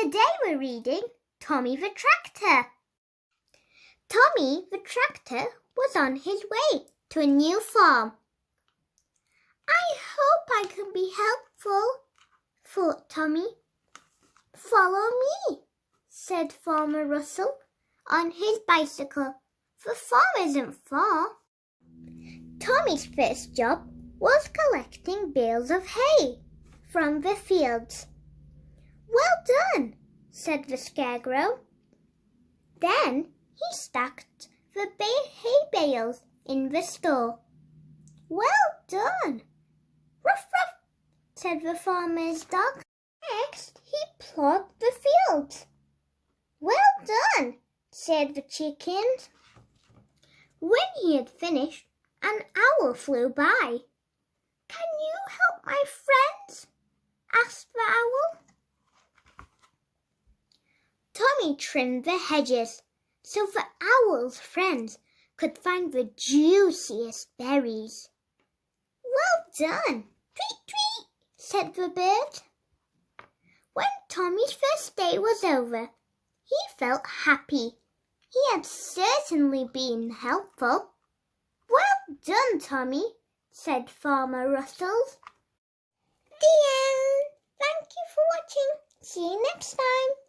Today we're reading Tommy the Tractor. Tommy the Tractor was on his way to a new farm. I hope I can be helpful, thought Tommy. Follow me, said Farmer Russell on his bicycle. The farm isn't far. Tommy's first job was collecting bales of hay from the fields. Well done, said the Scarecrow. Then he stacked the hay bales in the store. Well done, ruff ruff, said the farmer's dog. Next he plowed the fields. Well done, said the chickens. When he had finished, an owl flew by. Can you help my friends? Asked the owl. Tommy trimmed the hedges so the owl's friends could find the juiciest berries. Well done, tweet tweet, said the bird. When Tommy's first day was over, he felt happy. He had certainly been helpful. Well done, Tommy, said Farmer Russell. The end. Thank you for watching. See you next time.